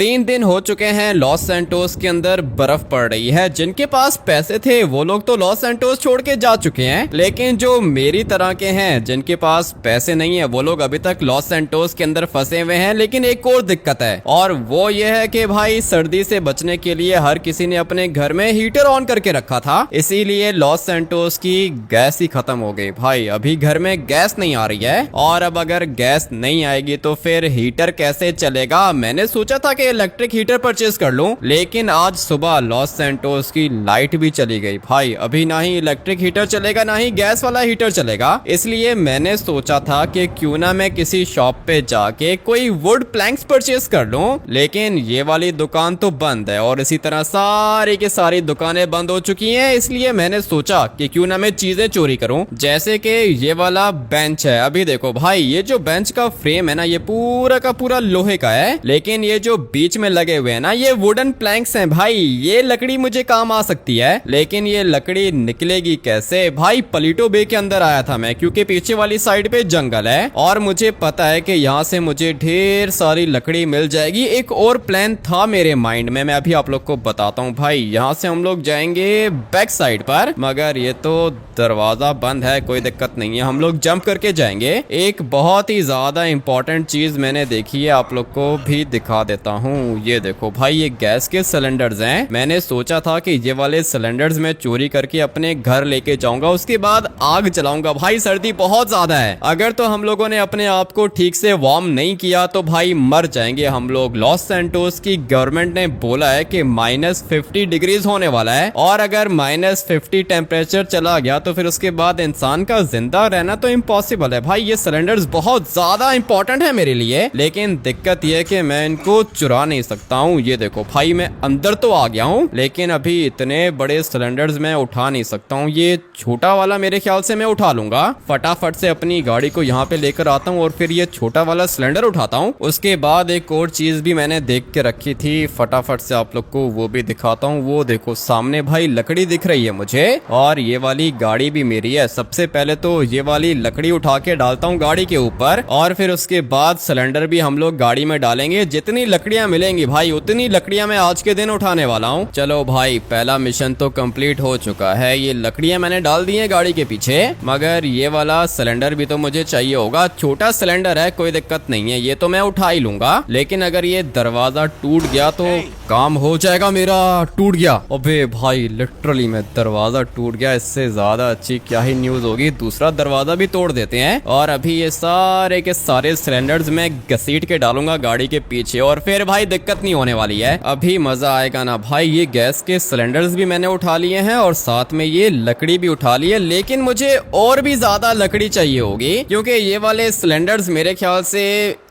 3 दिन हो चुके हैं लॉस सैंटोस के अंदर बर्फ पड़ रही है। जिनके पास पैसे थे वो लोग तो लॉस सैंटोस छोड़ के जा चुके हैं, लेकिन जो मेरी तरह के हैं जिनके पास पैसे नहीं है वो लोग अभी तक लॉस सैंटोस के अंदर फंसे हुए हैं। लेकिन एक और दिक्कत है, और वो ये है कि भाई सर्दी से बचने के लिए हर किसी ने अपने घर में हीटर ऑन करके रखा था, इसीलिए लॉस सैंटोस की गैस ही खत्म हो गई। भाई अभी घर में गैस नहीं आ रही है, और अब अगर गैस नहीं आएगी तो फिर हीटर कैसे चलेगा। मैंने सोचा था कि इलेक्ट्रिक हीटर परचेज कर लूं, लेकिन आज सुबह लॉस सैंटोस की लाइट भी चली गई। भाई अभी ना ही इलेक्ट्रिक हीटर चलेगा ना ही गैस वाला हीटर चलेगा। इसलिए मैंने सोचा था कि क्यों ना मैं किसी शॉप पे जाके कोई वुड प्लैंक्स परचेज कर लूं, लेकिन ये वाली दुकान तो बंद है और इसी तरह सारी की सारी दुकानें बंद हो चुकी हैं। इसलिए मैंने सोचा कि क्यों ना मैं चीजें चोरी करूं, जैसे कि ये वाला बेंच है। अभी देखो भाई, ये जो बेंच का फ्रेम है ना, ये पूरा का पूरा लोहे का है, लेकिन ये जो बीच में लगे हुए हैं ना, ये वुडन प्लैंक्स हैं। भाई ये लकड़ी मुझे काम आ सकती है, लेकिन ये लकड़ी निकलेगी कैसे। भाई पलीटो बे के अंदर आया था मैं, क्योंकि पीछे वाली साइड पे जंगल है और मुझे पता है कि यहाँ से मुझे ढेर सारी लकड़ी मिल जाएगी। एक और प्लान था मेरे माइंड में, मैं अभी आप लोग को बताता हूँ। भाई यहाँ से हम लोग जाएंगे बैक साइड पर, मगर ये तो दरवाजा बंद है। कोई दिक्कत नहीं है, हम लोग जंप करके जाएंगे। एक बहुत ही ज्यादा इंपॉर्टेंट चीज मैंने देखी है, आप लोग को भी दिखा देता हूँ। ये देखो भाई, ये गैस के सिलेंडर्स हैं। मैंने सोचा था कि ये वाले सिलेंडर्स मैं चोरी करके अपने घर लेके जाऊंगा, उसके बाद आग जलाऊंगा। भाई सर्दी बहुत ज्यादा है, अगर तो हम लोगों ने अपने आप को ठीक से वार्म नहीं किया तो भाई मर जाएंगे हम लोग। लॉस सैंटोस की गवर्नमेंट ने बोला है कि -50 डिग्रीज होने वाला है, और अगर -50 टेम्परेचर चला गया तो फिर उसके बाद इंसान का जिंदा रहना तो इम्पॉसिबल है। भाई ये सिलेंडर्स बहुत ज्यादा इंपॉर्टेंट है मेरे लिए, लेकिन दिक्कत ये है कि मैं इनको चुरा नहीं सकता हूँ। ये देखो भाई, मैं अंदर तो आ गया हूँ, लेकिन अभी इतने बड़े सिलेंडर्स मैं उठा नहीं सकता हूँ। ये छोटा वाला मेरे ख्याल से मैं उठा लूंगा। फटाफट से अपनी गाड़ी को यहाँ पे लेकर आता हूँ और फिर ये छोटा वाला सिलेंडर उठाता हूँ। उसके बाद एक और चीज भी मैंने देख के रखी थी, फटाफट से आप लोग को वो भी दिखाता हूँ। वो देखो सामने भाई लकड़ी दिख रही है मुझे, और ये वाली गाड़ी भी मेरी है। सबसे पहले तो ये वाली लकड़ी उठा के डालता हूँ गाड़ी के ऊपर, और फिर उसके बाद सिलेंडर भी हम लोग गाड़ी में डालेंगे। जितनी लकड़ियां मिलेंगी भाई उतनी लकड़ियां मैं आज के दिन उठाने वाला हूँ। चलो भाई, पहला मिशन तो कंप्लीट हो चुका है। ये लकड़ियां मैंने डाल दी हैं गाड़ी के पीछे, मगर ये वाला सिलेंडर भी तो मुझे चाहिए होगा। छोटा सिलेंडर है, कोई दिक्कत नहीं है, ये तो मैं उठा ही लूंगा। लेकिन अगर ये दरवाजा टूट गया तो काम हो जाएगा मेरा। टूट गया, अबे भाई लिटरली में दरवाजा टूट गया। इससे ज्यादा अच्छी क्या ही न्यूज होगी। दूसरा दरवाजा भी तोड़ देते हैं, और अभी ये सारे के सारे सिलेंडर्स मैं घसीट के डालूंगा गाड़ी के पीछे, और फिर भाई दिक्कत नहीं होने वाली है। अभी मजा आएगा ना भाई। ये गैस के सिलेंडर्स भी मैंने उठा लिए हैं और साथ में ये लकड़ी भी उठा ली है, लेकिन मुझे और भी ज्यादा लकड़ी चाहिए होगी, क्योंकि ये वाले सिलेंडर्स मेरे ख्याल से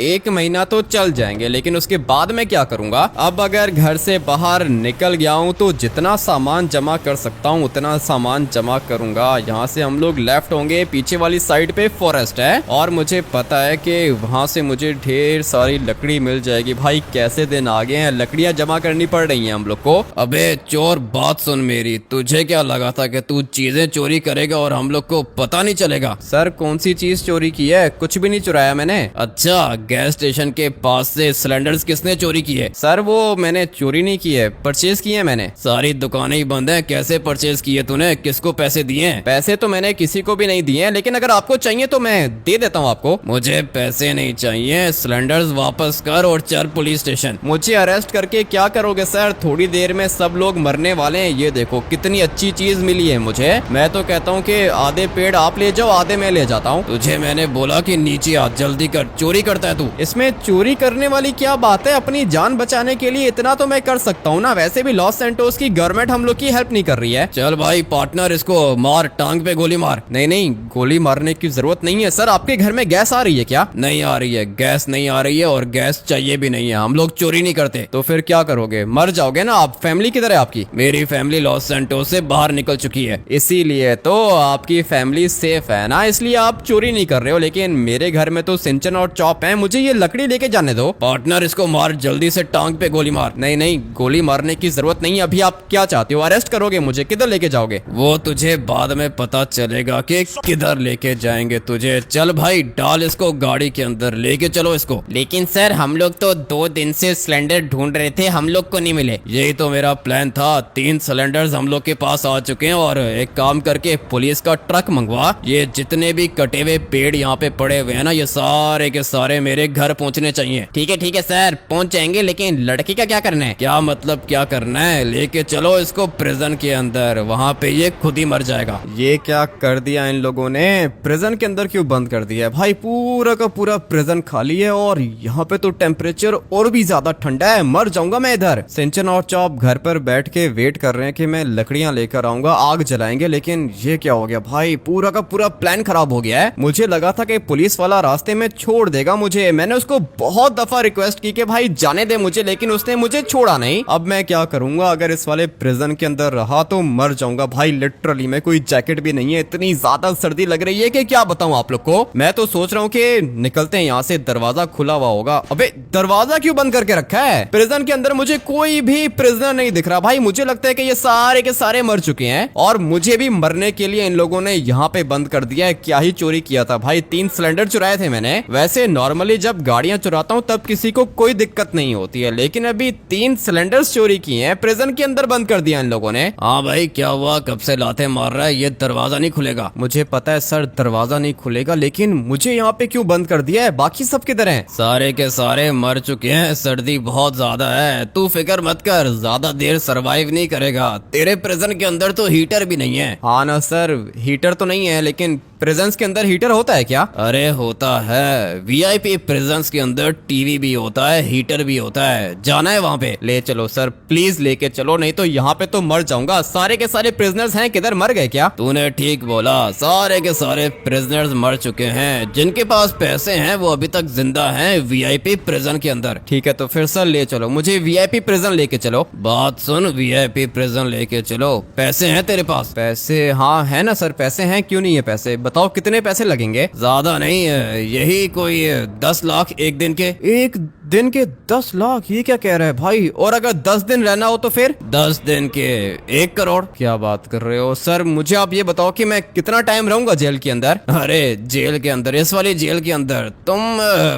1 महीना तो चल जाएंगे। लेकिन उसके बाद मैं क्या करूंगा। अब अगर घर से बाहर निकल गया हूँ तो जितना सामान जमा कर सकता हूँ उतना सामान जमा करूंगा। यहाँ से हम लोग लेफ्ट होंगे, पीछे वाली साइड पे फॉरेस्ट है, और मुझे पता है कि वहां से मुझे ढेर सारी लकड़ी मिल जाएगी। भाई कैसे दिन आ गए हैं, लकड़ियां जमा करनी पड़ रही हैं हम लोग को। अबे चोर, बात सुन मेरी, तुझे क्या लगा था कि तू चीजें चोरी करेगा और हम लोग को पता नहीं चलेगा। सर कौन सी चीज चोरी की है? कुछ भी नहीं चुराया मैंने। अच्छा, गैस स्टेशन के पास से सिलेंडर्स किसने चोरी किए? सर वो मैंने चोरी नहीं की है, परचेज किए मैंने। सारी दुकानें ही बंद है, कैसे परचेज किए तूने? किसको पैसे दिए? पैसे तो मैंने किसी को भी नहीं दिए, लेकिन अगर आपको चाहिए तो मैं दे देता हूँ आपको। मुझे पैसे नहीं चाहिए, सिलेंडर्स वापस कर और चल पुलिस स्टेशन। मुझे अरेस्ट करके क्या करोगे सर? थोड़ी देर में सब लोग मरने वाले हैं। ये देखो कितनी अच्छी चीज मिली है मुझे। मैं तो कहता हूँ कि आधे पेड़ आप ले जाओ, आधे मैं ले जाता हूँ। तुझे मैंने बोला कि नीचे आ, जल्दी कर। चोरी करता है तू? इसमें चोरी करने वाली क्या बात है? अपनी जान बचाने के लिए इतना तो मैं कर सकता हूँ ना। वैसे भी लॉस सैंटोस की गवर्नमेंट हम लोग की हेल्प नहीं कर रही है। चल भाई पार्टनर, इसको मार, टांग पे गोली मार। नहीं नहीं, गोली मारने की जरूरत नहीं है। सर आपके घर में गैस आ रही है क्या? नहीं आ रही है, गैस नहीं आ रही है, और गैस चाहिए भी नहीं है। हम लोग चोरी नहीं करते। तो फिर क्या करोगे? मर जाओगे ना आप। फैमिली किधर है आपकी? मेरी फैमिली लॉस सैंटोस से बाहर निकल चुकी है, इसीलिए तो आपकी फैमिली सेफ है ना, इसलिए आप चोरी नहीं कर रहे हो। लेकिन मेरे घर में तो सिंचन और चॉप है, मुझे ये लकड़ी लेके जाने दो। पार्टनर इसको मार, जल्दी से टांग पे गोली मार। नहीं नहीं, गोली मारने की जरूरत नहीं है। अभी आप क्या चाहते हो? अरेस्ट करोगे मुझे? किधर लेके जाओगे? वो तुझे बाद में पता चलेगा कि किधर लेके जाएंगे तुझे। चल भाई, डाल इसको गाड़ी के अंदर, लेके चलो इसको। लेकिन सर हम लोग तो 2 दिन से सिलेंडर ढूंढ रहे थे, हम लोग को नहीं मिले। यही तो मेरा प्लान था। 3 सिलेंडर्स हम लोग के पास आ चुके हैं और एक काम करके पुलिस का ट्रक मंगवा, ये जितने भी कटे हुए पेड़ यहाँ पे पड़े हुए हैं ना, ये सारे के सारे मेरे घर पहुँचने चाहिए। ठीक है सर, पहुँच जाएंगे, लेकिन लड़की का क्या करना है? क्या मतलब क्या करना है? लेके चलो इसको प्रिजन के अंदर, वहाँ पे ये खुद ही मर जाएगा। ये क्या कर दिया इन लोगों ने? प्रिजन के अंदर क्यों बंद कर दिया है भाई? पूरा का पूरा प्रिजन खाली है और यहाँ पे तो टेम्परेचर और भी ज्यादा ठंडा है, मर जाऊंगा मैं इधर। सिंचन और चॉप घर पर बैठ के वेट कर रहे हैं कि मैं लकड़ियां लेकर आऊंगा, आग जलाएंगे, लेकिन ये क्या हो गया भाई? पूरा का पूरा प्लान खराब हो गया है। मुझे लगा था कि पुलिस वाला रास्ते में छोड़ देगा मुझे, मैंने उसको बहुत दफा रिक्वेस्ट की कि भाई जाने दे मुझे, लेकिन उसने मुझे छोड़ा नहीं। अब मैं क्या करूंगा? अगर इस वाले प्रिजन के अंदर रहा तो मर जाऊंगा भाई लिटरली। मैं कोई जैकेट भी नहीं है, इतनी ज्यादा सर्दी लग रही है कि क्या बताऊं आप लोग को। मैं तो सोच रहा हूँ कि निकलते हैं यहाँ से, दरवाजा खुला हुआ होगा। अबे दरवाजा क्यों बंद करके रखा है? प्रिजन के अंदर मुझे कोई भी प्रिजनर नहीं दिख रहा भाई। मुझे लगता है कि ये सारे के सारे मर चुके हैं और मुझे भी मरने के लिए इन लोगों ने यहाँ पे बंद कर दिया है। क्या ही चोरी किया था भाई, 3 सिलेंडर चुराए थे मैंने। वैसे नॉर्मली जब गाड़ियां चुराता हूँ तब किसी को कोई दिक्कत नहीं होती है, लेकिन अभी 3 सिलेंडर चोरी किए हैं, प्रिजन के अंदर बंद कर दिया इन लोगों ने। हाँ भाई क्या हुआ? कब से लाते मार रहा है? ये दरवाजा नहीं खुलेगा। मुझे पता है सर दरवाजा नहीं खुलेगा, लेकिन मुझे यहाँ पे क्यों बंद कर दिया है? बाकी सब किधर हैं? सारे के सारे मर चुके हैं, सर्दी बहुत ज्यादा है, तू फिक्र मत कर, ज्यादा देर सरवाइव नहीं करेगा। तेरे प्रिजन के अंदर तो हीटर भी नहीं है। हाँ ना सर, हीटर तो नहीं है, लेकिन प्रिजन्स के अंदर हीटर होता है क्या? अरे होता है, वीआईपी प्रिजन्स के अंदर टीवी भी होता है, हीटर भी होता है। जाना है वहाँ पे? ले चलो सर, प्लीज लेके चलो, नहीं तो यहाँ पे तो मर जाऊंगा। सारे के सारे प्रिजनर्स हैं, किधर मर गए क्या? तूने ठीक बोला, सारे के सारे प्रिजनर्स मर चुके हैं। जिनके पास पैसे हैं वो अभी तक जिंदा हैं वीआईपी प्रिजन के अंदर। ठीक है तो फिर सर ले चलो, मुझे वीआईपी प्रिजन लेके चलो। बात सुन, वीआईपी प्रिजन लेके चलो। पैसे हैं तेरे पास? पैसे हाँ है ना सर, पैसे हैं, क्यों नहीं है पैसे? बताओ कितने पैसे लगेंगे? ज्यादा नहीं है, यही कोई 10 लाख एक दिन के। एक दिन के 10 लाख? ये क्या कह रहा है भाई? और अगर 10 दिन रहना हो तो फिर? 10 दिन के 1 करोड़। क्या बात कर रहे हो सर? मुझे आप ये बताओ कि मैं कितना टाइम रहूंगा जेल के अंदर? अरे जेल के अंदर, इस वाली जेल के अंदर तुम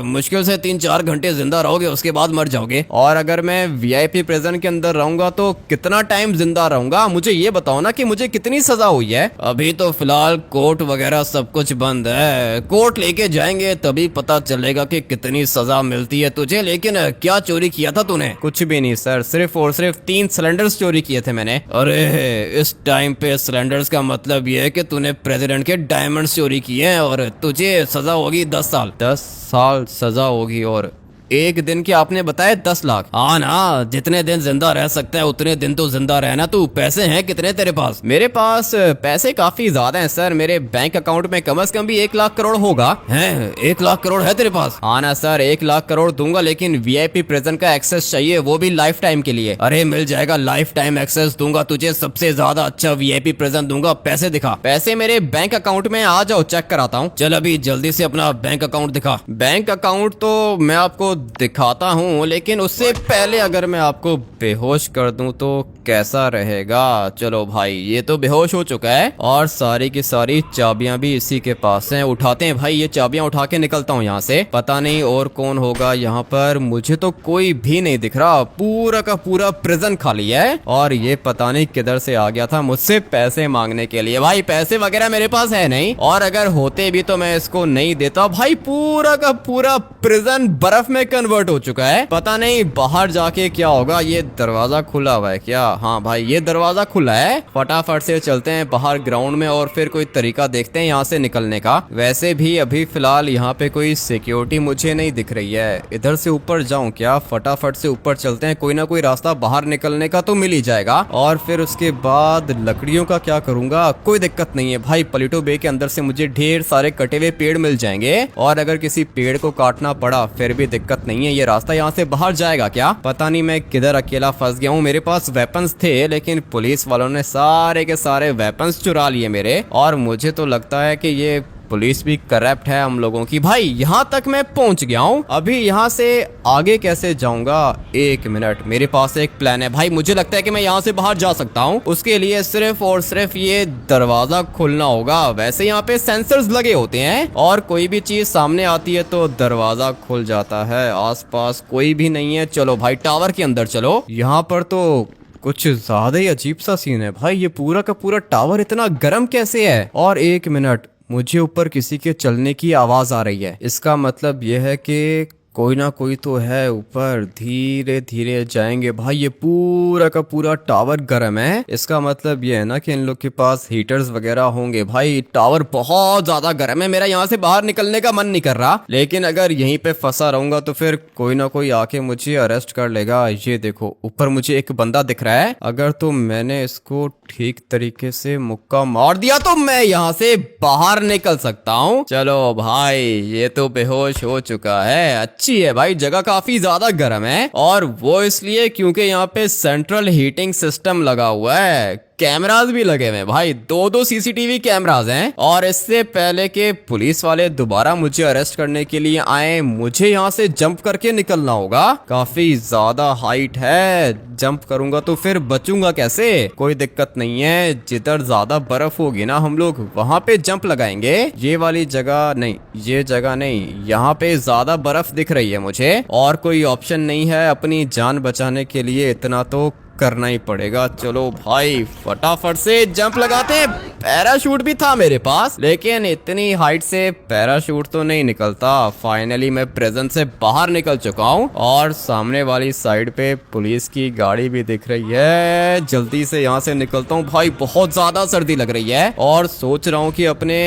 मुश्किल से 3-4 घंटे जिंदा रहोगे, उसके बाद मर जाओगे। और अगर मैं वीआईपी प्रिजन के अंदर रहूंगा तो कितना टाइम जिंदा रहूंगा? मुझे ये बताओ ना कि मुझे कितनी सजा हुई है। अभी तो फिलहाल कोर्ट वगैरह सब कुछ बंद है, कोर्ट लेके जाएंगे तभी पता चलेगा कि कितनी सजा मिलती है तुझे। लेकिन क्या चोरी किया था तूने? कुछ भी नहीं सर, सिर्फ और सिर्फ 3 सिलेंडर्स चोरी किए थे मैंने। अरे इस टाइम पे सिलेंडर्स का मतलब ये है कि तूने प्रेसिडेंट के डायमंड्स चोरी किए हैं और तुझे सजा होगी 10 साल। 10 साल सजा होगी और एक दिन के आपने बताया 10 लाख? हाँ ना, जितने दिन जिंदा रह सकता है उतने दिन तो जिंदा रहना। तू पैसे हैं कितने तेरे पास? मेरे पास पैसे काफी ज्यादा हैं सर, मेरे बैंक अकाउंट में कम से कम भी 1 लाख करोड़ होगा। है 1 लाख करोड़ है तेरे पास? हाँ ना सर, 1 लाख करोड़ दूंगा, लेकिन वीआईपी प्रिजन का एक्सेस चाहिए, वो भी लाइफ टाइम के लिए। अरे मिल जाएगा, लाइफ टाइम एक्सेस दूंगा तुझे, सबसे ज्यादा अच्छा वीआईपी प्रिजन दूंगा। पैसे दिखा। पैसे मेरे बैंक अकाउंट में, आ जाओ चेक कराता हूँ। चल अभी जल्दी से अपना बैंक अकाउंट दिखा। बैंक अकाउंट तो मैं आपको दिखाता हूँ, लेकिन उससे पहले अगर मैं आपको बेहोश कर दूं तो कैसा रहेगा? चलो भाई, ये तो बेहोश हो चुका है और सारी की सारी चाबियां भी इसी के पास हैं। उठाते हैं भाई, ये चाबियां उठा के निकलता हूँ यहाँ से। पता नहीं और कौन होगा यहाँ पर, मुझे तो कोई भी नहीं दिख रहा। पूरा का पूरा प्रिजन खाली है और ये पता नहीं किधर से आ गया था मुझसे पैसे मांगने के लिए। भाई पैसे वगैरह मेरे पास है नहीं, और अगर होते भी तो मैं इसको नहीं देता। भाई पूरा का पूरा प्रिजन बर्फ में कन्वर्ट हो चुका है। पता नहीं बाहर जाके क्या होगा। ये दरवाजा खुला हुआ है क्या? हाँ भाई ये दरवाजा खुला है। फटाफट से चलते हैं बाहर ग्राउंड में और फिर कोई तरीका देखते हैं यहाँ से निकलने का। वैसे भी अभी फिलहाल यहाँ पे कोई सिक्योरिटी मुझे नहीं दिख रही है। इधर से ऊपर जाऊं क्या? फटाफट से ऊपर चलते हैं, कोई ना कोई रास्ता बाहर निकलने का तो मिल ही जाएगा। और फिर उसके बाद लकड़ियों का क्या करूंगा? कोई दिक्कत नहीं है भाई, पलीटो बे के अंदर से मुझे ढेर सारे कटे हुए पेड़ मिल जाएंगे और अगर किसी पेड़ को काटना पड़ा फिर भी दिक्कत नहीं है। ये रास्ता यहाँ से बाहर जाएगा क्या? पता नहीं मैं किधर अकेला फंस गया हूँ। मेरे पास वेपन्स थे लेकिन पुलिस वालों ने सारे के सारे वेपन्स चुरा लिए मेरे, और मुझे तो लगता है कि ये पुलिस भी करप्ट है हम लोगों की। भाई यहाँ तक मैं पहुंच गया हूँ, अभी यहाँ से आगे कैसे जाऊंगा? एक मिनट, मेरे पास एक प्लान है भाई। मुझे लगता है कि मैं यहाँ से बाहर जा सकता हूँ। उसके लिए सिर्फ और सिर्फ ये दरवाजा खोलना होगा। वैसे यहाँ पे सेंसर्स लगे होते हैं और कोई भी चीज सामने आती है तो दरवाजा खुल जाता है। आसपास कोई भी नहीं है। चलो भाई टावर के अंदर चलो। यहाँ पर तो कुछ ज्यादा ही अजीब सा सीन है भाई। ये पूरा का पूरा टावर इतना गर्म कैसे है? और एक मिनट, मुझे ऊपर किसी के चलने की आवाज आ रही है। इसका मतलब यह है कि कोई ना कोई तो है ऊपर। धीरे धीरे जाएंगे भाई। ये पूरा का पूरा टावर गर्म है। इसका मतलब ये है ना कि इन लोग के पास हीटर्स वगैरह होंगे। भाई टावर बहुत ज्यादा गर्म है। मेरा यहाँ से बाहर निकलने का मन नहीं कर रहा, लेकिन अगर यहीं पे फंसा रहूंगा तो फिर कोई ना कोई आके मुझे अरेस्ट कर लेगा। ये देखो ऊपर मुझे एक बंदा दिख रहा है। अगर तो मैंने इसको ठीक तरीके से मुक्का मार दिया तो मैं यहाँ से बाहर निकल सकता हूँ। चलो भाई, ये तो बेहोश हो चुका है। अच्छी है भाई, जगह काफी ज्यादा गर्म है और वो इसलिए क्योंकि यहाँ पे सेंट्रल हीटिंग सिस्टम लगा हुआ है। कैमरास भी लगे हुए हैं भाई, दो सीसीटीवी कैमरास हैं। और इससे पहले के पुलिस वाले दोबारा मुझे अरेस्ट करने के लिए आए, मुझे यहाँ से जंप करके निकलना होगा। काफी ज्यादा हाइट है, जंप करूंगा तो फिर बचूंगा कैसे? कोई दिक्कत नहीं है, जिधर ज्यादा बर्फ होगी ना हम लोग वहां पे जंप लगाएंगे। ये वाली जगह नहीं, ये जगह नहीं, यहाँ पे ज्यादा बर्फ दिख रही है मुझे और कोई ऑप्शन नहीं है। अपनी जान बचाने के लिए इतना तो करना ही पड़ेगा। चलो भाई फटाफट से जंप लगाते हैं। पैराशूट भी था मेरे पास, लेकिन इतनी हाइट से पैराशूट तो नहीं निकलता। फाइनली मैं प्रिजन से बाहर निकल चुका हूँ और सामने वाली साइड पे पुलिस की गाड़ी भी दिख रही है। जल्दी से यहाँ से निकलता हूँ भाई, बहुत ज्यादा सर्दी लग रही है और सोच रहा हूँ कि अपने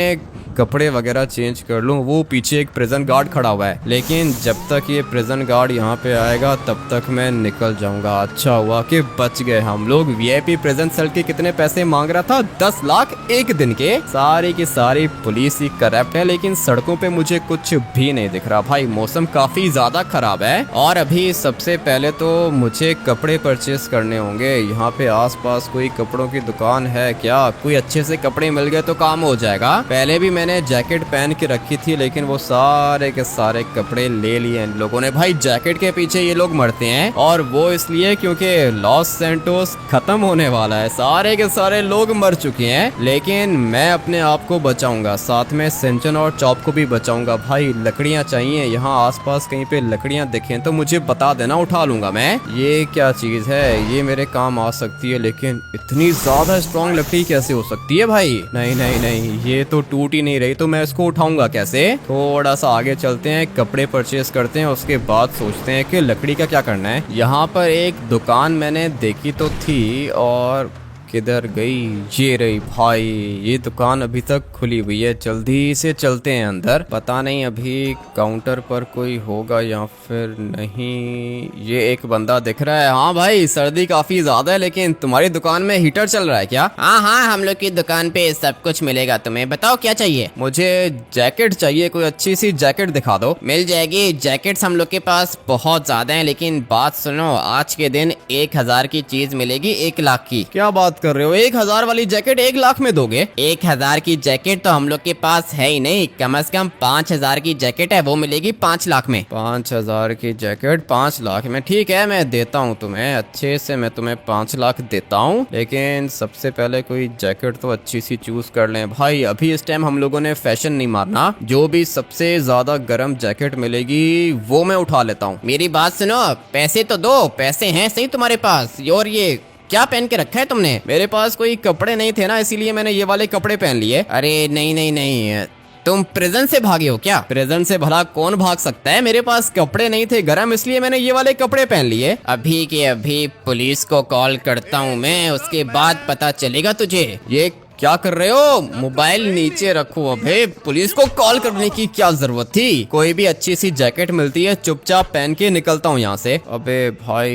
कपड़े वगैरह चेंज कर लूं। वो पीछे एक प्रिजन गार्ड खड़ा हुआ है, लेकिन जब तक ये प्रिजन गार्ड यहाँ पे आएगा तब तक मैं निकल जाऊंगा। अच्छा हुआ कि बच गए हम लोग। वीआईपी प्रिजन सेल के कितने पैसे मांग रहा था? 10 लाख एक दिन के। सारी की सारी पुलिस ही करप्ट है, लेकिन सड़कों पे मुझे कुछ भी नहीं दिख रहा भाई। मौसम काफी ज्यादा खराब है और अभी सबसे पहले तो मुझे कपड़े परचेस करने होंगे। यहाँ पे आसपास कोई कपड़ों की दुकान है क्या? कोई अच्छे से कपड़े मिल गए तो काम हो जाएगा। पहले भी मैंने जैकेट पहन के रखी थी, लेकिन वो सारे के सारे कपड़े ले लिए इन लोगों ने। भाई जैकेट के पीछे ये लोग मरते हैं और वो इसलिए क्योंकि लॉस सैंटोस खत्म होने वाला है। सारे के सारे लोग मर चुके हैं, लेकिन मैं अपने आप को बचाऊंगा, साथ में सिंचन और चॉप को भी बचाऊंगा। भाई लकड़ियां चाहिए, यहाँ आसपास कहीं पे लकड़ियां दिखें तो मुझे बता देना, उठा लूंगा मैं। ये क्या चीज है? ये मेरे काम आ सकती है, लेकिन इतनी ज्यादा स्ट्रॉन्ग लकड़ी कैसे हो सकती है भाई? नहीं नहीं नहीं, ये तो टूट ही नहीं रही, तो मैं इसको उठाऊंगा कैसे? थोड़ा सा आगे चलते हैं, कपड़े परचेस करते हैं, उसके बाद सोचते हैं कि लकड़ी का क्या करना है। यहाँ पर एक दुकान मैंने देखी तो थी और किधर गई? ये रही भाई, ये दुकान अभी तक खुली हुई है। जल्दी से चलते हैं अंदर। पता नहीं अभी काउंटर पर कोई होगा या फिर नहीं। ये एक बंदा दिख रहा है। हाँ भाई, सर्दी काफी ज्यादा है, लेकिन तुम्हारी दुकान में हीटर चल रहा है क्या? हाँ हाँ, हम लोग की दुकान पे सब कुछ मिलेगा। तुम्हें बताओ क्या चाहिए? मुझे जैकेट चाहिए, कोई अच्छी सी जैकेट दिखा दो। मिल जाएगी। जैकेट्स हम लोग के पास बहुत ज्यादा हैं, लेकिन बात सुनो, आज के दिन 1000 की चीज मिलेगी 1 लाख की। क्या बात कर रहे हो? 1000 वाली जैकेट 1 लाख में दोगे? 1000 की जैकेट तो हम लोग के पास है ही नहीं, कम से कम 5000 की जैकेट है, वो मिलेगी 5 लाख में। 5000 की जैकेट 5 लाख में? ठीक है, मैं देता हूँ तुम्हें, अच्छे से मैं तुम्हें 5 लाख देता हूँ, लेकिन सबसे पहले कोई जैकेट तो अच्छी सी चूज कर लें भाई। अभी इस टाइम हम लोगों ने फैशन नहीं मारना। जो भी सबसे ज्यादा गर्म जैकेट मिलेगी वो मैं उठा लेता हूँ। मेरी बात सुनो, पैसे तो दो। पैसे हैं सही तुम्हारे पास? और ये क्या पहन के रखा है तुमने? मेरे पास कोई कपड़े नहीं थे ना, इसीलिए मैंने ये वाले कपड़े पहन लिए। अरे नहीं नहीं नहीं, तुम प्रिजन से भागे हो क्या? प्रिजन से भला कौन भाग सकता है? मेरे पास कपड़े नहीं थे गरम, इसलिए मैंने ये वाले कपड़े पहन लिए। अभी के अभी पुलिस को कॉल करता हूँ मैं, उसके बाद पता चलेगा तुझे। ये क्या कर रहे हो? मोबाइल नीचे रखो। अबे पुलिस को कॉल करने की क्या जरूरत थी? कोई भी अच्छी सी जैकेट मिलती है, चुपचाप पहन के निकलता हूँ यहाँ से। अबे भाई,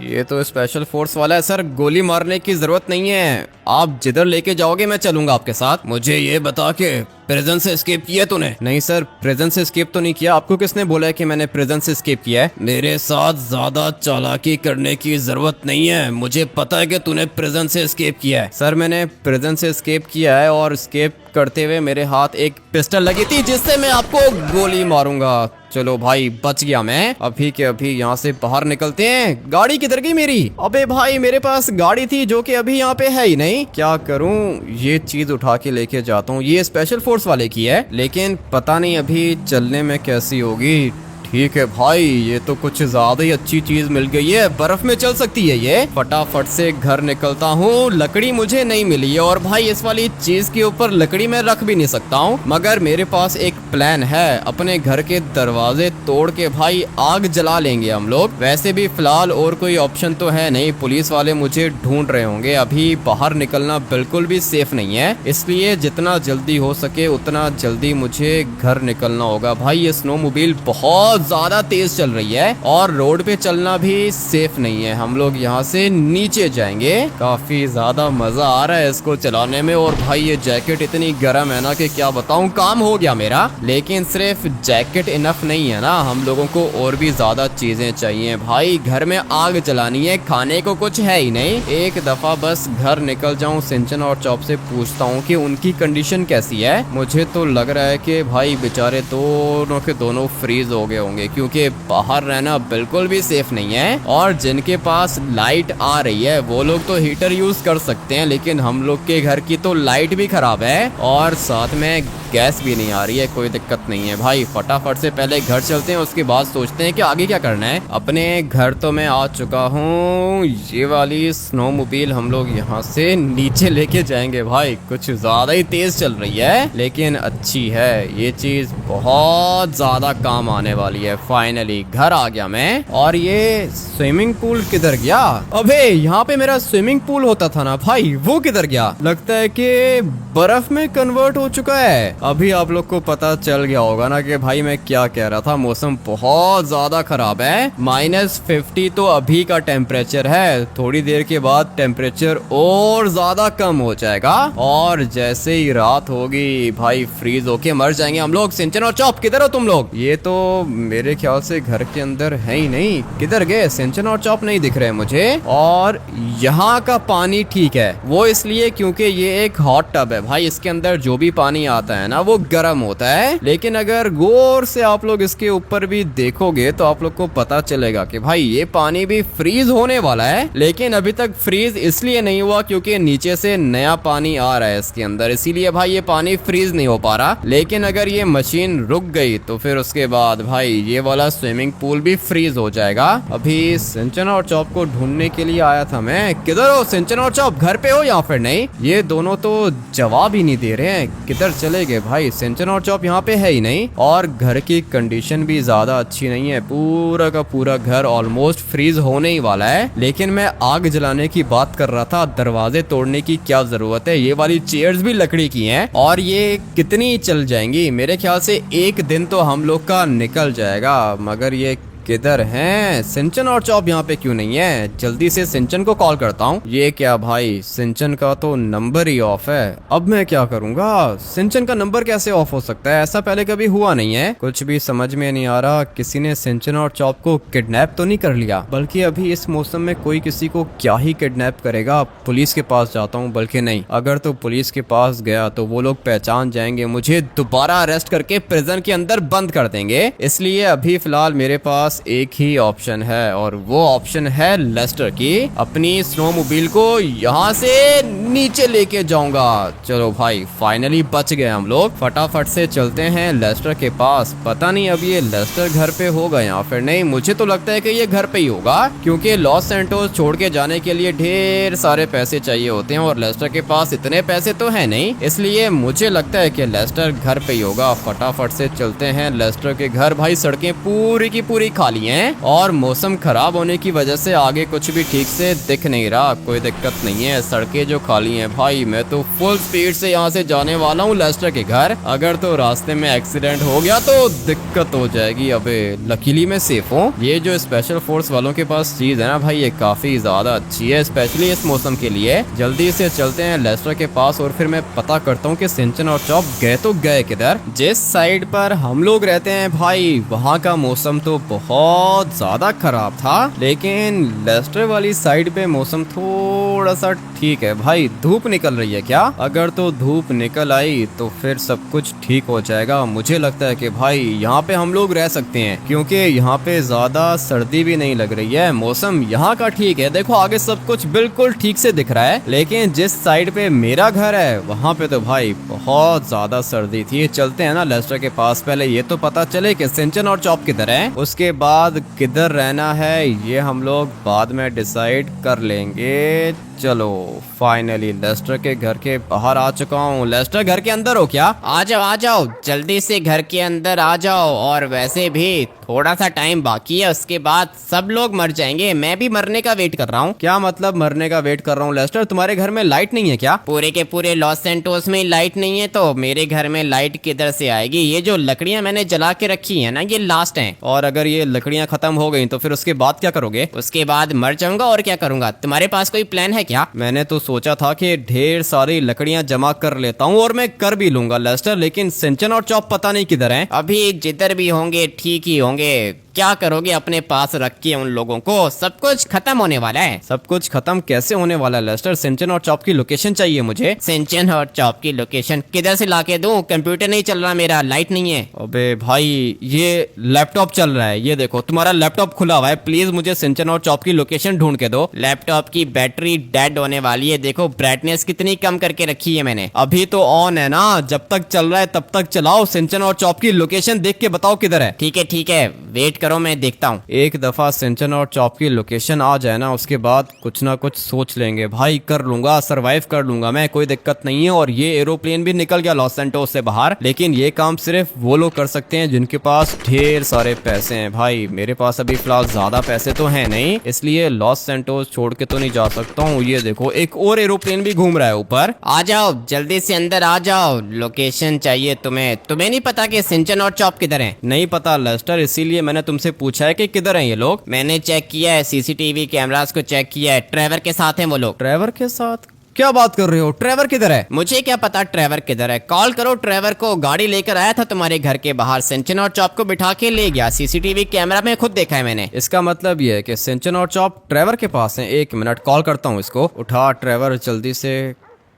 ये तो स्पेशल फोर्स वाला है। सर गोली मारने की जरूरत नहीं है, आप जिधर लेके जाओगे मैं चलूंगा आपके साथ। मुझे ये बता के प्रिजन से एस्केप किया तूने? नहीं सर, प्रिजन से एस्केप तो नहीं किया। आपको किसने बोला है कि मैंने प्रिजन से एस्केप किया है? मेरे साथ ज्यादा चालाकी करने की जरूरत नहीं है, मुझे पता है कि तूने प्रिजन से एस्केप किया है। सर मैंने प्रिजन से एस्केप किया है और एस्केप करते हुए मेरे हाथ एक पिस्टल लगी थी जिससे मैं आपको गोली मारूंगा। चलो भाई बच गया मैं। अभी के अभी यहाँ से बाहर निकलते हैं। गाड़ी किधर गई मेरी? अबे भाई मेरे पास गाड़ी थी जो कि अभी यहाँ पे है ही नहीं। क्या करूँ, ये चीज उठा के लेके जाता हूँ। ये स्पेशल फोर्स वाले की है लेकिन पता नहीं अभी चलने में कैसी होगी। ठीक है भाई, ये तो कुछ ज्यादा ही अच्छी चीज मिल गई है, बर्फ में चल सकती है ये। फटाफट से घर निकलता हूँ। लकड़ी मुझे नहीं मिली है और भाई इस वाली चीज के ऊपर लकड़ी मैं रख भी नहीं सकता हूँ, मगर मेरे पास एक प्लान है। अपने घर के दरवाजे तोड़ के भाई आग जला लेंगे हम लोग। वैसे भी फिलहाल और कोई ऑप्शन तो है नहीं, पुलिस वाले मुझे ढूंढ रहे होंगे। अभी बाहर निकलना बिल्कुल भी सेफ नहीं है, इसलिए जितना जल्दी हो सके उतना जल्दी मुझे घर निकलना होगा। भाई ये स्नोमोबाइल बहुत ज्यादा तेज चल रही है और रोड पे चलना भी सेफ नहीं है। हम लोग यहाँ से नीचे जाएंगे। काफी ज्यादा मजा आ रहा है इसको चलाने में। और भाई ये जैकेट इतनी गर्म है ना कि क्या बताऊं, काम हो गया मेरा। लेकिन सिर्फ जैकेट इनफ नहीं है ना, हम लोगों को और भी ज्यादा चीजें चाहिए। भाई घर में आग जलानी है, खाने को कुछ है ही नहीं। एक दफा बस घर निकल जाऊं, सिंचन और चॉप से पूछता हूँ कि उनकी कंडीशन कैसी है। मुझे तो लग रहा है कि भाई बेचारे दोनों के दोनों फ्रीज हो गए होंगे, क्योंकि बाहर रहना बिल्कुल भी सेफ नहीं है। और जिनके पास लाइट आ रही है वो लोग तो हीटर यूज कर सकते हैं, लेकिन हम लोग के घर की तो लाइट भी खराब है और साथ में गैस भी नहीं आ रही है। कोई दिक्कत नहीं है भाई, फटाफट से पहले घर चलते हैं, उसके बाद सोचते हैं कि आगे क्या करना है। अपने घर तो मैं आ चुका हूँ। ये वाली स्नोमोबाइल हम लोग यहाँ से नीचे लेके जाएंगे। भाई कुछ ज्यादा ही तेज चल रही है लेकिन अच्छी है ये चीज, बहुत ज्यादा काम आने वाली है। फाइनली घर आ गया मैं। और ये स्विमिंग पूल किधर गया? अबे यहाँ पे मेरा स्विमिंग पूल होता था ना भाई, वो किधर गया? लगता है कि बर्फ में कन्वर्ट हो चुका है। अभी आप लोग को पता चल गया होगा ना कि भाई मैं क्या कह रहा था। मौसम बहुत ज्यादा खराब है, -50 तो अभी का टेम्परेचर है। थोड़ी देर के बाद टेम्परेचर और ज्यादा कम हो जाएगा और जैसे ही रात होगी भाई फ्रीज होके मर जाएंगे हम लोग। सिंचन और चॉप किधर हो तुम लोग? ये तो मेरे ख्याल से घर के अंदर है ही नहीं। किधर गए? सिंचन और चॉप नहीं दिख रहे मुझे। और यहाँ का पानी ठीक है, वो इसलिए क्योंकि ये एक हॉट टब है भाई, इसके अंदर जो भी पानी आता है ना वो गर्म होता है। लेकिन अगर गौर से आप लोग इसके ऊपर भी देखोगे तो आप लोग को पता चलेगा कि भाई ये पानी भी फ्रीज होने वाला है। लेकिन अभी तक फ्रीज इसलिए नहीं हुआ क्योंकि नीचे से नया पानी आ रहा है इसके अंदर, इसीलिए भाई ये पानी फ्रीज नहीं हो पा रहा। लेकिन अगर ये मशीन रुक गई तो फिर उसके बाद भाई ये वाला स्विमिंग पूल भी फ्रीज हो जाएगा। अभी सिंचन और चॉप को ढूंढने के लिए आया था मैं। किधर हो सिंचन और चॉप? घर पे हो या फिर नहीं? ये दोनों तो जवाब ही नहीं दे रहे हैं, किधर चले गए भाई? सिंचन और चॉप यहाँ पे है ही नहीं और घर की कंडीशन भी ज्यादा अच्छी नहीं है। पूरा का पूरा घर ऑलमोस्ट फ्रीज होने ही वाला है। लेकिन मैं आग जलाने की बात कर रहा था, दरवाजे तोड़ने की क्या जरूरत है? ये वाली चेयर्स भी लकड़ी की हैं और ये कितनी चल जाएंगी? मेरे ख्याल से एक दिन तो हम लोग का निकल जाएगा। मगर ये किधर हैं? सिंचन और चॉप यहाँ पे क्यों नहीं है? जल्दी से सिंचन को कॉल करता हूँ। ये क्या भाई, सिंचन का तो नंबर ही ऑफ है। अब मैं क्या करूँगा? सिंचन का नंबर कैसे ऑफ हो सकता है? ऐसा पहले कभी हुआ नहीं है। कुछ भी समझ में नहीं आ रहा। किसी ने सिंचन और चॉप को किडनैप तो नहीं कर लिया? बल्कि अभी इस मौसम में कोई किसी को क्या ही किडनैप करेगा। पुलिस के पास जाता हूँ। बल्कि नहीं, अगर तो पुलिस के पास गया तो वो लोग पहचान जाएंगे, मुझे दोबारा अरेस्ट करके प्रिजन के अंदर बंद कर देंगे। इसलिए अभी फिलहाल मेरे पास एक ही ऑप्शन है और वो ऑप्शन है लेस्टर की। अपनी स्नोमोबाइल को यहाँ से नीचे लेके जाऊंगा। चलो भाई फाइनली बच गए हम लोग। फटाफट से चलते हैं लेस्टर के पास। पता नहीं अब ये लेस्टर घर पे होगा या फिर नहीं। मुझे तो लगता है कि ये घर पे ही होगा क्योंकि लॉस सैंटोस छोड़ के जाने के लिए ढेर सारे पैसे चाहिए होते हैं और लेस्टर के पास इतने पैसे तो है नहीं। इसलिए मुझे लगता है कि लेस्टर घर पे ही होगा। फटाफट से चलते हैं लेस्टर के घर। भाई सड़कें पूरी की पूरी खाली हैं और मौसम खराब होने की वजह से आगे कुछ भी ठीक से दिख नहीं रहा। कोई दिक्कत नहीं है, सड़कें जो खाली हैं भाई, मैं तो फुल स्पीड से यहाँ से जाने वाला हूँ लेस्टर के घर। अगर तो रास्ते में एक्सीडेंट हो गया तो दिक्कत हो जाएगी। अबे लकीली मैं सेफ हूँ। ये जो स्पेशल फोर्स वालों के पास चीज है ना भाई, ये काफी ज्यादा अच्छी है, स्पेशली इस मौसम के लिए। जल्दी से चलते हैं लेस्टर के पास और फिर मैं पता करता हूँ कि सिंचन और चॉप गए तो गए किधर। जिस साइड पर हम लोग रहते हैं भाई, वहाँ का मौसम तो बहुत ज्यादा खराब था, लेकिन लेस्टर वाली साइड पे मौसम थोड़ा सा ठीक है भाई। धूप निकल रही है क्या? अगर तो धूप निकल आई तो फिर सब कुछ ठीक हो जाएगा। मुझे लगता है कि भाई यहाँ पे हम लोग रह सकते हैं, क्योंकि यहाँ पे ज्यादा सर्दी भी नहीं लग रही है। मौसम यहाँ का ठीक है, देखो आगे सब कुछ बिल्कुल ठीक से दिख रहा है। लेकिन जिस साइड पे मेरा घर है वहाँ पे तो भाई बहुत ज्यादा सर्दी थी। चलते हैं ना लेस्टर के पास, पहले ये तो पता चले कि सिंचन और चॉप किधर है, उसके बाद किधर रहना है ये हम लोग बाद में डिसाइड कर लेंगे। चलो फाइनली लेस्टर के घर के बाहर आ चुका हूँ। लेस्टर घर के अंदर हो क्या? आ जाओ जल्दी से घर के अंदर आ जाओ। और वैसे भी थोड़ा सा टाइम बाकी है, उसके बाद सब लोग मर जाएंगे। मैं भी मरने का वेट कर रहा हूँ। क्या मतलब मरने का वेट कर रहा हूँ? लेस्टर तुम्हारे घर में लाइट नहीं है क्या? पूरे के पूरे लॉस सैंटोस में लाइट नहीं है तो मेरे घर में लाइट किधर से आएगी? ये जो लकड़ियां मैंने जला के रखी है ना, ये लास्ट हैं। और अगर ये लकड़ियां खत्म हो गई तो फिर उसके बाद क्या करोगे? उसके बाद मर जाऊंगा और क्या करूंगा। तुम्हारे पास कोई प्लान है क्या? मैंने तो सोचा था कि ढेर सारी लकड़ियां जमा कर लेता हूँ और मैं कर भी लूंगा लेस्टर, लेकिन सिंचन और चॉप पता नहीं किधर हैं। अभी जिधर भी होंगे ठीक ही होंगे। क्या करोगे अपने पास रख के उन लोगों को? सब कुछ खत्म होने वाला है। सब कुछ खत्म कैसे होने वाला है लेस्टर? सिंचन और चॉप की लोकेशन चाहिए मुझे। सिंचन और चॉप की लोकेशन किधर से लाके दूं? कंप्यूटर नहीं चल रहा मेरा, लाइट नहीं है। अबे भाई ये लैपटॉप चल रहा है, ये देखो तुम्हारा लैपटॉप खुला हुआ है। प्लीज मुझे सिंचन और चॉप की लोकेशन ढूंढ के दो। लैपटॉप की बैटरी डेड होने वाली है, देखो ब्राइटनेस कितनी कम करके रखी है मैंने। अभी तो ऑन है ना, जब तक चल रहा है तब तक चलाओ। सिंचन और चॉप की लोकेशन देख के बताओ किधर है। ठीक है वेट करो, मैं देखता हूँ। एक दफा सिंचन और चॉप की लोकेशन आ जाए ना, उसके बाद कुछ ना कुछ सोच लेंगे भाई। कर लूंगा, सरवाइव कर लूंगा मैं, कोई दिक्कत नहीं है। और ये एरोप्लेन भी निकल गया लॉस सैंटोस से बाहर, लेकिन ये काम सिर्फ वो लोग कर सकते हैं जिनके पास ढेर सारे पैसे हैं। भाई मेरे पास अभी फिलहाल ज्यादा पैसे तो है नहीं, इसलिए लॉस सैंटोस छोड़ के तो नहीं जा सकता हूँ। ये देखो एक और एरोप्लेन भी घूम रहा है ऊपर। आ जाओ जल्दी से अंदर आ जाओ। लोकेशन चाहिए तुम्हें नहीं पता कि सिंचन और चॉप किधर है? नहीं पता लेस्टर, इसीलिए मैंने तुमसे पूछा है कि किधर हैं ये लोग। मैंने चेक किया है, सीसीटीवी कैमरास को चेक किया है। ट्रेवर के साथ हैं वो लोग। ट्रेवर के साथ? क्या बात कर रहे हो? ट्रेवर किधर है? मुझे क्या पता ट्रेवर किधर है। कॉल करो ट्रेवर को, गाड़ी लेकर आया था तुम्हारे घर के बाहर, सिंचन और चॉप को बिठा के ले गया। सीसीटीवी कैमरा में खुद देखा है मैंने। इसका मतलब ये है कि सिंचन और चॉप ट्रेवर के पास हैं। एक मिनट कॉल करता हूँ इसको। उठा ट्रेवर, जल्दी से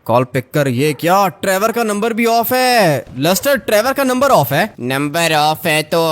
कॉल पिक कर। ये क्या, ट्रेवर का नंबर भी ऑफ है लेस्टर? ट्रेवर का नंबर ऑफ है? नंबर ऑफ है तो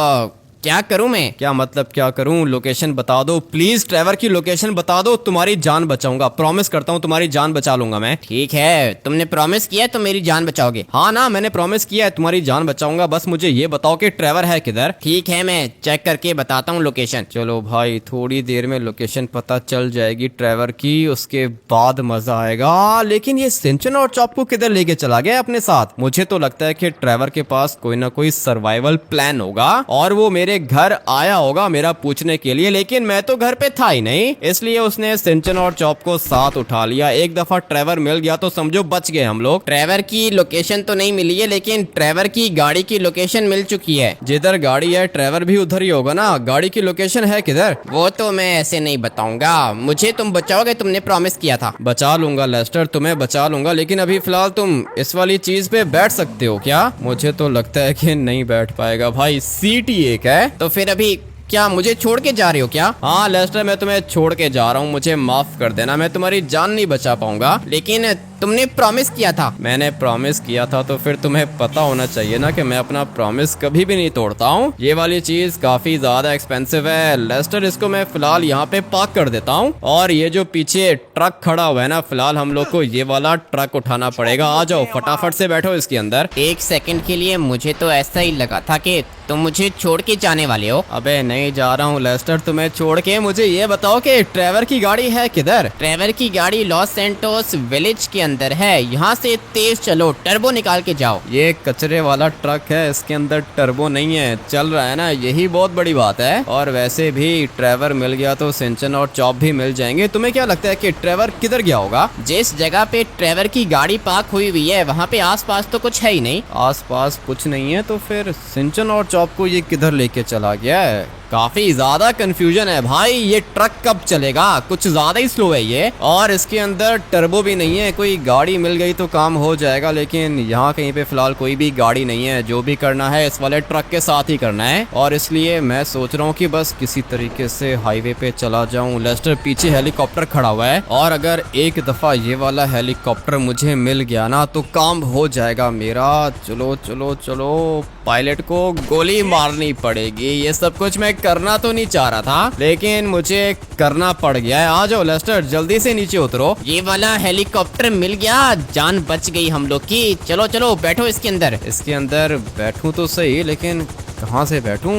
क्या करूं मैं? क्या मतलब क्या करूं? लोकेशन बता दो प्लीज, ट्रेवर की लोकेशन बता दो। तुम्हारी जान बचाऊंगा, प्रॉमिस करता हूं तुम्हारी जान बचा लूंगा मैं। ठीक है, तुमने प्रॉमिस किया तो मेरी जान बचाओगे? हाँ ना, मैंने प्रॉमिस किया है तुम्हारी जान बचाऊंगा। बस मुझे ये बताओ कि ट्रेवर है किधर। ठीक है, मैं चेक करके बताता हूँ लोकेशन। चलो भाई, थोड़ी देर में लोकेशन पता चल जाएगी ट्रेवर की, उसके बाद मजा आएगा। लेकिन ये सिंचन और चॉप को किधर लेके चला गया अपने साथ? मुझे तो लगता है कि ट्रेवर के पास कोई ना कोई सर्वाइवल प्लान होगा और वो मेरे घर आया होगा मेरा पूछने के लिए, लेकिन मैं तो घर पे था ही नहीं, इसलिए उसने सिंचन और चॉप को साथ उठा लिया। एक दफा ट्रेवर मिल गया तो समझो बच गए हम लोग। ट्रेवर की लोकेशन तो नहीं मिली है, लेकिन ट्रेवर की गाड़ी की लोकेशन मिल चुकी है। जिधर गाड़ी है ट्रेवर भी उधर ही होगा ना। गाड़ी की लोकेशन है किधर? वो तो मैं ऐसे नहीं बताऊंगा। मुझे तुम बचाओगे, तुमने प्रॉमिस किया था। बचा लूंगा लेस्टर, तुम्हें बचा लूंगा, लेकिन अभी फिलहाल तुम इस वाली चीज पे बैठ सकते हो क्या? मुझे तो लगता है कि नहीं बैठ पाएगा भाई, सीट ही एक है। तो फिर अभी क्या मुझे छोड़ के जा रहे हो क्या? हाँ लेस्टर, मैं तुम्हें छोड़ के जा रहा हूँ, मुझे माफ कर देना, मैं तुम्हारी जान नहीं बचा पाऊंगा। लेकिन तुमने प्रॉमिस किया था। मैंने प्रॉमिस किया था तो फिर तुम्हें पता होना चाहिए ना कि मैं अपना प्रॉमिस कभी भी नहीं तोड़ता हूँ। ये वाली चीज काफी ज्यादा एक्सपेंसिव है लेस्टर, इसको मैं फिलहाल यहाँ पे पार्क कर देता हूँ। और ये जो पीछे ट्रक खड़ा हुआ है ना, फिलहाल हम लोग को ये वाला ट्रक उठाना पड़ेगा। आ जाओ फटाफट से बैठो इसके अंदर। एक सेकंड के लिए मुझे तो ऐसा ही लगा था कि तुम मुझे छोड़ के जाने वाले हो। अबे नहीं जा रहा हूँ लेस्टर तुम्हें छोड़ के। मुझे ये बताओ कि ट्रेवर की गाड़ी है किधर? ट्रेवर की गाड़ी लॉस सैंटोस विलेज के अंदर है, यहाँ से तेज चलो, टर्बो निकाल के जाओ। ये कचरे वाला ट्रक है, इसके अंदर टर्बो नहीं है, चल रहा है ना, यही बहुत बड़ी बात है। और वैसे भी ट्रेवर मिल गया तो सिंचन और चॉप भी मिल जाएंगे। तुम्हें क्या लगता है कि ट्रेवर किधर गया होगा? जिस जगह पे ट्रेवर की गाड़ी पार्क हुई हुई है वहाँ पे आसपास तो कुछ है ही नहीं। आसपास कुछ नहीं है तो फिर सिंचन और चॉप को ये किधर लेके चला गया है? काफी ज्यादा कंफ्यूजन है भाई, ये ट्रक कब चलेगा? कुछ ज्यादा ही स्लो है ये, और इसके अंदर टर्बो भी नहीं है। कोई गाड़ी मिल गई तो काम हो जाएगा, लेकिन यहाँ कहीं पे फिलहाल कोई भी गाड़ी नहीं है। जो भी करना है इस वाले ट्रक के साथ ही करना है, और इसलिए मैं सोच रहा हूँ कि बस किसी तरीके से हाईवे पे चला जाऊँ। लेस्टर पीछे हेलीकॉप्टर खड़ा हुआ है, और अगर एक दफा ये वाला हेलीकॉप्टर मुझे मिल गया ना तो काम हो जाएगा मेरा। चलो चलो चलो, पायलट को गोली मारनी पड़ेगी। ये सब कुछ मैं करना तो नहीं चाह रहा था, लेकिन मुझे करना पड़ गया है। आ जाओ लेस्टर, जल्दी से नीचे उतरो। ये वाला हेलीकॉप्टर मिल गया, जान बच गई हम लोग की। चलो चलो बैठो इसके अंदर। इसके अंदर बैठूं तो सही, लेकिन कहाँ से बैठूं?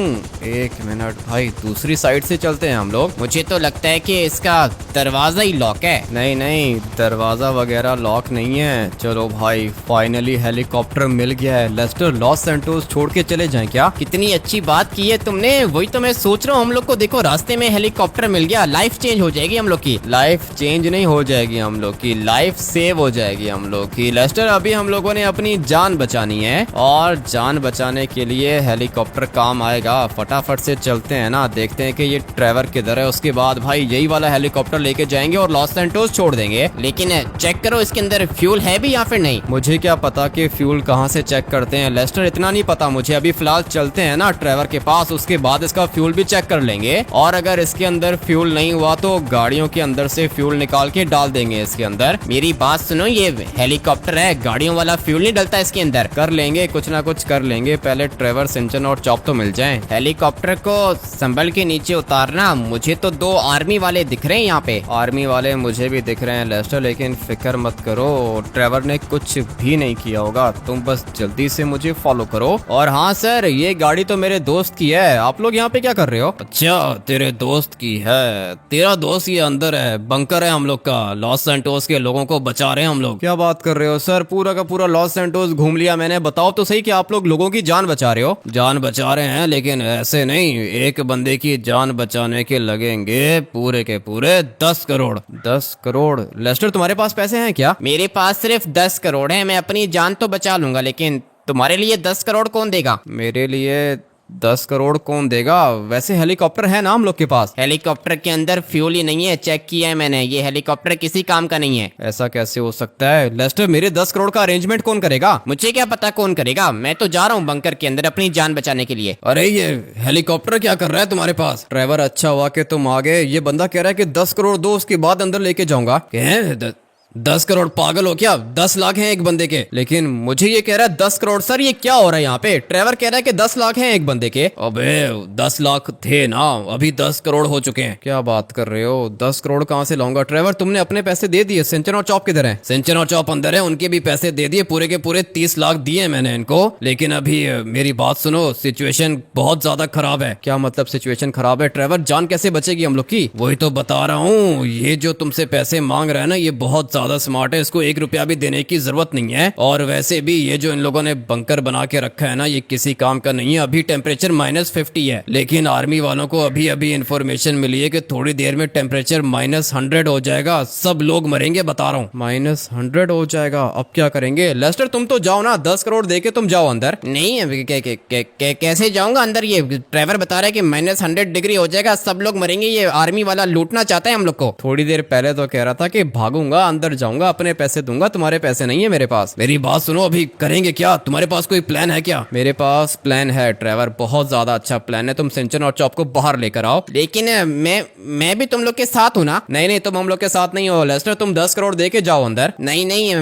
एक मिनट भाई, दूसरी साइड से चलते हैं हम लोग। मुझे तो लगता है कि इसका दरवाजा ही लॉक है। नहीं नहीं, दरवाजा वगैरह लॉक नहीं है। चलो भाई, फाइनली हेलीकॉप्टर मिल गया है। लेस्टर, लॉस सैंटोस छोड़ के चले जाएं क्या? कितनी अच्छी बात की है तुमने, वही तो मैं सोच रहा हूँ। हम लोग को देखो रास्ते में हेलीकॉप्टर मिल गया, लाइफ चेंज हो जाएगी हम लोग की। लाइफ चेंज नहीं हो जाएगी हम लोग की, लाइफ सेव हो जाएगी हम लोग की। लेस्टर, अभी हम लोगों ने अपनी जान बचानी है, और जान बचाने के लिए हेलीकॉप्टर काम आएगा। फटाफट से चलते हैं ना, देखते हैं कि ये ट्रेवर किधर है। उसके बाद भाई यही वाला हेलीकॉप्टर लेके जाएंगे और लॉस सैंटोस छोड़ देंगे। लेकिन चेक करो इसके अंदर फ्यूल है भी या फिर नहीं। मुझे क्या पता कि फ्यूल कहाँ से चेक करते हैं लेस्टर, इतना नहीं पता मुझे। अभी फिलहाल चलते हैं ना ट्रेवर के पास, उसके बाद इसका फ्यूल भी चेक कर लेंगे। और अगर इसके अंदर फ्यूल नहीं हुआ तो गाड़ियों के अंदर से फ्यूल निकाल के डाल देंगे इसके अंदर। मेरी बात सुनो, ये हेलीकॉप्टर है, गाड़ियों वाला फ्यूल नहीं डलता इसके अंदर। कर लेंगे, कुछ ना कुछ कर लेंगे। पहले ट्रेवर, सिंचन और चॉप तो मिल जाएं। हेलीकॉप्टर को संभल के नीचे उतारना। मुझे तो 2 आर्मी वाले दिख रहे हैं यहाँ पे। आर्मी वाले मुझे भी दिख रहे हैं लेस्टर, लेकिन फिक्र मत करो, ट्रेवर ने कुछ भी नहीं किया होगा। तुम बस जल्दी से मुझे फॉलो करो। और हाँ सर, ये गाड़ी तो मेरे दोस्त की है। आप लोग यहाँ पे क्या कर रहे हो? अच्छा, तेरे दोस्त की है? तेरा दोस्त ये अंदर है, बंकर है हम लोग का। लॉस सैंटोस के लोगों को बचा रहे हैं हम लोग। क्या बात कर रहे हो सर? पूरा का पूरा लॉस सैंटोस घूम लिया मैंने। बताओ तो सही कि आप लोग लोगों की जान बचा रहे हो। जान बचा रहे हैं, लेकिन ऐसे नहीं। एक बंदे की जान बचाने के लगेंगे पूरे के पूरे 10 करोड़। 10 करोड़? लेस्टर, तुम्हारे पास पैसे हैं क्या? मेरे पास सिर्फ 10 करोड़ है। मैं अपनी जान तो बचा लूंगा, लेकिन तुम्हारे लिए 10 करोड़ कौन देगा? मेरे लिए 10 करोड़ कौन देगा? वैसे हेलीकॉप्टर है ना हम लोग के पास। हेलीकॉप्टर के अंदर फ्यूल ही नहीं है, चेक किया है मैंने। ये हेलीकॉप्टर किसी काम का नहीं है। ऐसा कैसे हो सकता है? लेस्टर, मेरे 10 करोड़ का अरेंजमेंट कौन करेगा? मुझे क्या पता कौन करेगा, मैं तो जा रहा हूँ बंकर के अंदर अपनी जान बचाने के लिए। अरे ये हेलीकॉप्टर क्या कर रहा है तुम्हारे पास? ड्राइवर, अच्छा हुआ कि तुम आ गए। ये बंदा कह रहा है कि 10 करोड़ दो, उसके बाद अंदर लेके जाऊंगा। 10 करोड़? पागल हो क्या? 10 लाख हैं एक बंदे के। लेकिन मुझे ये कह रहा है 10 करोड़। सर, ये क्या हो रहा है यहाँ पे? ट्रेवर कह रहा है कि 10 लाख हैं एक बंदे के। अबे 10 लाख थे ना, अभी 10 करोड़ हो चुके हैं। क्या बात कर रहे हो? 10 करोड़ कहाँ से लाऊंगा? ट्रेवर, तुमने अपने पैसे दे दिए? सिंचन और चॉप किधर है? सिंचन और चॉप अंदर है, उनके भी पैसे दे दिए। पूरे के पूरे 30 लाख दिए मैंने इनको। लेकिन अभी मेरी बात सुनो, सिचुएशन बहुत ज्यादा खराब है। क्या मतलब सिचुएशन खराब है? ट्रेवर, जान कैसे बचेगी हम लोग की? वही तो बता रहा हूँ। ये जो तुमसे पैसे मांग रहा है ना, ये बहुत ज्यादा स्मार्ट है। इसको 1 रुपया भी देने की जरूरत नहीं है। और वैसे भी ये जो इन लोगों ने बंकर बना के रखा है ना, ये किसी काम का नहीं है। अभी टेम्परेचर -50 है, लेकिन आर्मी वालों को अभी अभी इन्फॉर्मेशन मिली है कि थोड़ी देर में टेम्परेचर -100 हो जाएगा। सब लोग मरेंगे, बता रहा हूँ। -100 हो जाएगा? अब क्या करेंगे? लेस्टर, तुम तो जाओ ना, 10 करोड़ देके तुम जाओ अंदर। नहीं, कैसे जाऊंगा अंदर? ये ड्राइवर बता रहा है कि -100 डिग्री हो जाएगा, सब लोग मरेंगे। ये आर्मी वाला लूटना चाहता है हम लोग को। थोड़ी देर पहले तो कह रहा था कि भागूंगा, अंदर जाऊंगा, अपने पैसे दूंगा। तुम्हारे पैसे नहीं है मेरे पास। मेरी बात सुनो, अभी करेंगे क्या? तुम्हारे पास कोई प्लान है क्या? मेरे पास प्लान है ट्रेवर, बहुत ज्यादा अच्छा प्लान है। तुम सिंचन और चॉप को बाहर लेकर आओ। लेकिन मैं भी तुम लोग के साथ हूँ ना? नहीं, तुम हम लोग के साथ नहीं हो लेस्टर। तुम 10 करोड़ दे के जाओ अंदर। नहीं,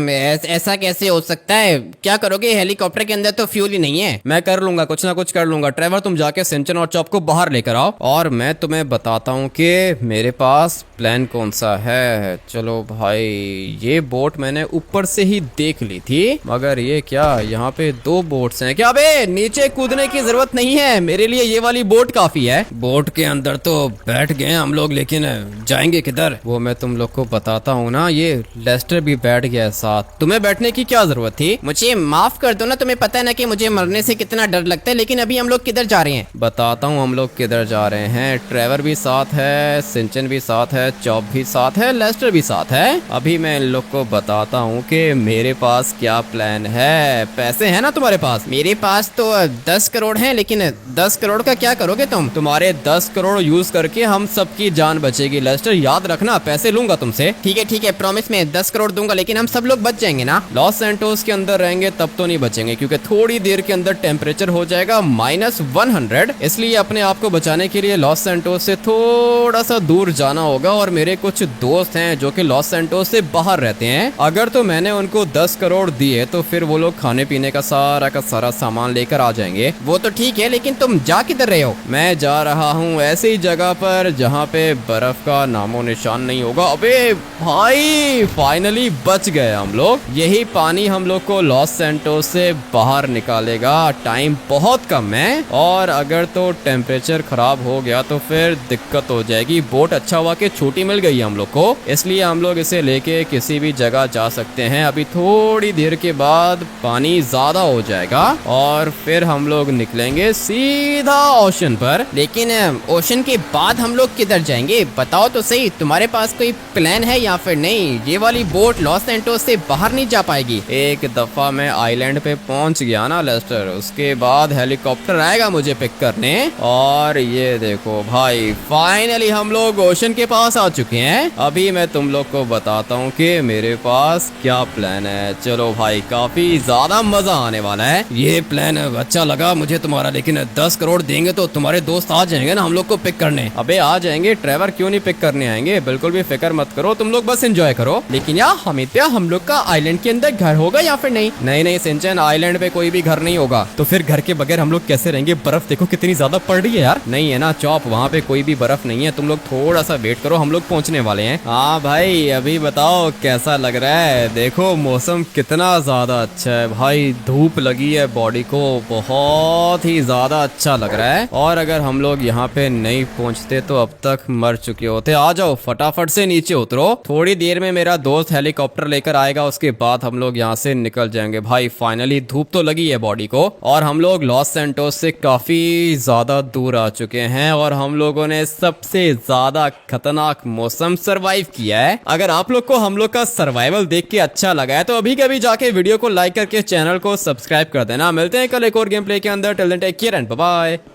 ऐसा कैसे हो सकता है? क्या करोगे? हेलीकॉप्टर के अंदर तो फ्यूल ही नहीं है। मैं कर लूंगा, कुछ ना कुछ कर लूंगा। ट्रेवर, तुम जाके सिंचन और चॉप को बाहर लेकर आओ, और मैं तुम्हें बताता हूँ कि मेरे पास प्लान कौन सा है। चलो भाई, ये बोट मैंने ऊपर से ही देख ली थी, मगर ये क्या यहाँ पे 2 बोट्स हैं क्या? बे नीचे कूदने की जरूरत नहीं है, मेरे लिए ये वाली बोट काफी है। बोट के अंदर तो बैठ गए हम लोग, लेकिन जाएंगे किधर वो मैं तुम लोग को बताता हूँ ना। ये लेस्टर भी बैठ गया है साथ, तुम्हें बैठने की क्या जरूरत थी? मुझे माफ कर दो ना, तुम्हें पता है ना कि मुझे मरने से कितना डर लगता है। लेकिन अभी हम लोग किधर जा रहे हैं? बताता हूँ हम लोग किधर जा रहे हैं। ट्रेवर भी साथ है, सिंचन भी साथ है, चॉप भी साथ है, लेस्टर भी साथ है। अभी मैं इन लोग को बताता हूँ कि मेरे पास क्या प्लान है। पैसे है ना तुम्हारे पास? मेरे पास तो 10 करोड़ हैं, लेकिन 10 करोड़ का क्या करोगे तुम? तुम्हारे 10 करोड़ यूज करके हम सबकी जान बचेगी लेस्टर, याद रखना। पैसे लूंगा तुमसे। ठीक है, प्रॉमिस में 10 करोड़ दूंगा, लेकिन हम सब लोग बच जाएंगे ना? लॉस सैंटोस के अंदर रहेंगे तब तो नहीं बचेंगे, क्योंकि थोड़ी देर के अंदर टेम्परेचर हो जाएगा -100। इसलिए अपने आप को बचाने के लिए लॉस सैंटोस से थोड़ा सा दूर जाना होगा। और मेरे कुछ दोस्त हैं जो कि लॉस सैंटोस से बाहर रहते हैं। अगर तो मैंने उनको 10 करोड़ दिए तो फिर वो लोग खाने पीने का सारा सामान लेकर आ जाएंगे। वो तो ठीक है, लेकिन तुम जा किधर रहे हो? मैं जा रहा हूँ ऐसी जगह पर जहाँ पे बर्फ का नामो निशान नहीं होगा। अबे भाई फाइनली बच गए हम लोग। यही पानी हम लोग को लॉस सैंटोस से बाहर निकालेगा। टाइम बहुत कम है, और अगर तो टेम्परेचर खराब हो गया तो फिर दिक्कत हो जाएगी। बोट अच्छा हुआ कि छोटी मिल गई हम लोग को, इसलिए हम लोग इसे लेके किसी भी जगह जा सकते हैं। अभी थोड़ी देर के बाद पानी ज्यादा हो जाएगा और फिर हम लोग निकलेंगे सीधा ओशन पर। लेकिन ओशन के बाद हम लोग किधर जाएंगे? बताओ तो सही, तुम्हारे पास कोई प्लान है या फिर नहीं? ये वाली बोट लॉस सैंटोस से बाहर नहीं जा पाएगी। एक दफा मैं आइलैंड पे पहुंच गया ना लेस्टर, उसके बाद हेलीकॉप्टर आएगा मुझे पिक करने। और ये देखो भाई फाइनली हम लोग ओशन के पास आ चुके हैं। अभी मैं तुम लोग को बताता हूँ कि मेरे पास क्या प्लान है। चलो भाई काफी ज्यादा मजा आने वाला है। ये प्लान अच्छा लगा मुझे तुम्हारा, लेकिन 10 करोड़ देंगे तो तुम्हारे दोस्त आ जाएंगे ना हम लोग को पिक करने? अबे आ जाएंगे, ट्रेवर क्यों नहीं पिक करने आएंगे। बिल्कुल भी फिक्र मत करो, तुम लोग बस एंजॉय करो। लेकिन यार हमित्या, हम लोग का आइलैंड के अंदर घर होगा या फिर नहीं? नहीं सिंचन, आइलैंड पे कोई भी घर नहीं होगा। तो फिर घर के बगैर हम लोग कैसे रहेंगे? बर्फ देखो कितनी ज्यादा पड़ रही है यार। नहीं है ना चॉप, वहाँ पे कोई भी बर्फ नहीं है। तुम लोग थोड़ा सा वेट करो, हम लोग पहुँचने वाले हैं। हाँ भाई अभी बताओ कैसा लग रहा है? देखो मौसम कितना ज्यादा अच्छा है भाई, धूप लगी है बॉडी को, बहुत ही ज्यादा अच्छा लग रहा है। और अगर हम लोग यहाँ पे नहीं पहुँचते तो अब तक मर चुके होते। आ जाओ फटाफट से नीचे उतरो, थोड़ी देर में मेरा दोस्त हेलीकॉप्टर लेकर आएगा, उसके बाद हम लोग यहाँ से निकल जाएंगे। भाई फाइनली धूप तो लगी है बॉडी को, और हम लोग लॉस सैंटोस से काफी ज्यादा दूर आ चुके हैं, और हम लोगों ने सबसे ज्यादा खतरनाक मौसम सरवाइव किया है। अगर आप लोग को हम लोग का सर्वाइवल देख के अच्छा लगा है तो अभी कभी जाके वीडियो को लाइक करके चैनल को सब्सक्राइब कर देना। मिलते हैं कल एक और गेम प्ले के अंदर। Till then take care and bye bye.